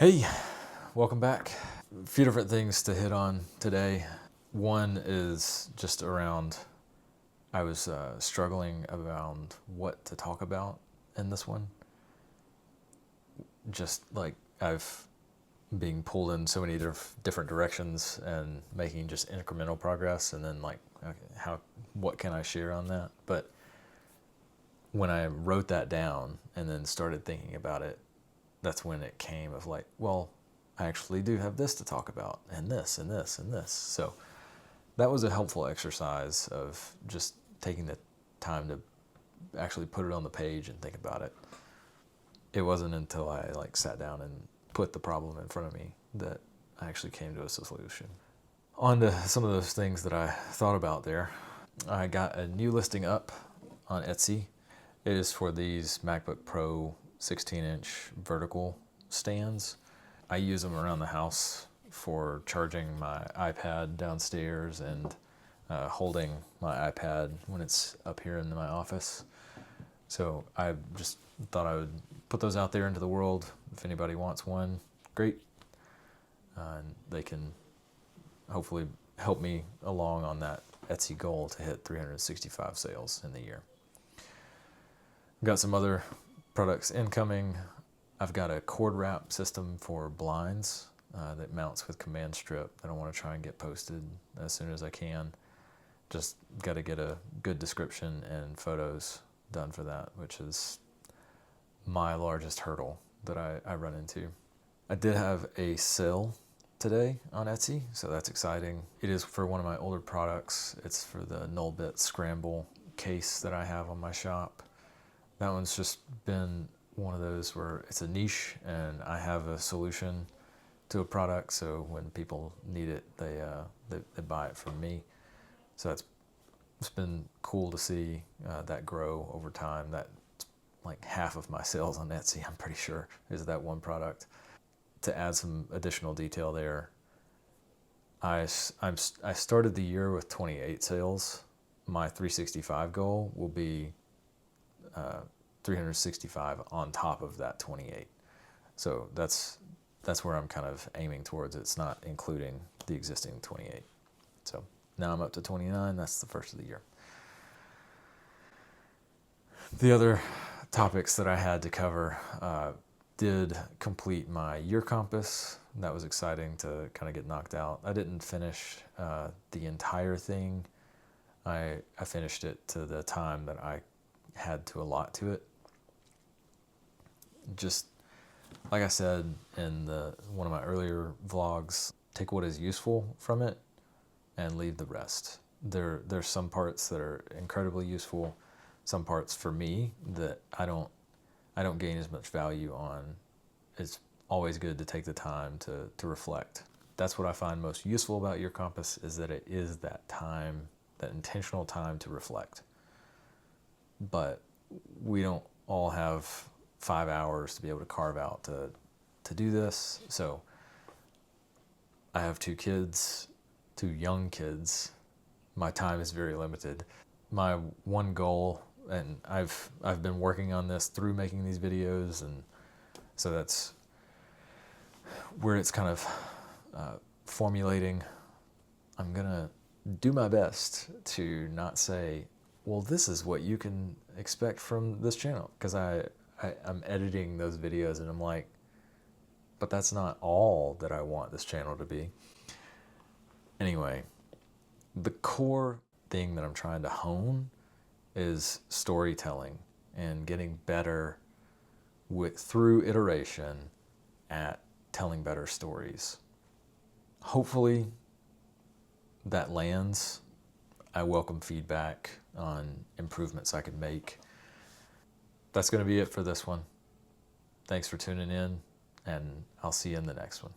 Hey, welcome back. A few different things to hit on today. One is just around, I was struggling around what to talk about in this one. Just like I've being pulled in so many different directions and making just incremental progress, and then like, okay, what can I share on that? But when I wrote that down and then started thinking about it, that's when it came of like, well, I actually do have this to talk about, and this, and this, and this. So that was a helpful exercise of just taking the time to actually put it on the page and think about it. It wasn't until I like sat down and put the problem in front of me that I actually came to a solution. On to some of those things that I thought about there. I got a new listing up on Etsy. It is for these MacBook Pro 16-inch vertical stands. I use them around the house for charging my iPad downstairs and holding my iPad when it's up here in my office. So I just thought I would put those out there into the world. If anybody wants one, great. And they can hopefully help me along on that Etsy goal to hit 365 sales in the year. Got some other products incoming. I've got a cord wrap system for blinds that mounts with command strip that I want to try and get posted as soon as I can. Just got to get a good description and photos done for that, which is my largest hurdle that I run into. I did have a sale today on Etsy, so that's exciting. It is for one of my older products. It's for the Null Bit Scramble case that I have on my shop. That one's just been one of those where it's a niche and I have a solution to a product, so when people need it, they buy it from me. So it's been cool to see that grow over time. That's like half of my sales on Etsy, I'm pretty sure, is that one product. To add some additional detail there, I started the year with 28 sales. My 365 goal will be 365 on top of that 28. So that's where I'm kind of aiming towards. It's not including the existing 28. So now I'm up to 29. That's the first of the year. The other topics that I had to cover, did complete my YearCompass. That was exciting to kind of get knocked out. I didn't finish the entire thing. I finished it to the time that I had to allot to it. Just like I said in one of my earlier vlogs, take what is useful from it and leave the rest. There's some parts that are incredibly useful, some parts for me that I don't gain as much value on. It's always good to take the time to reflect. That's what I find most useful about YearCompass, is that it is that time, that intentional time to reflect. But we don't all have 5 hours to be able to carve out to do this. So I have 2 kids, 2 young kids. My time is very limited. My one goal, and I've been working on this through making these videos, and so that's where it's kind of formulating. I'm gonna do my best to not say, well, this is what you can expect from this channel, because I'm editing those videos and I'm like, but that's not all that I want this channel to be. Anyway, the core thing that I'm trying to hone is storytelling and getting better through iteration at telling better stories. Hopefully that lands. I welcome feedback on improvements I could make. That's going to be it for this one. Thanks for tuning in, and I'll see you in the next one.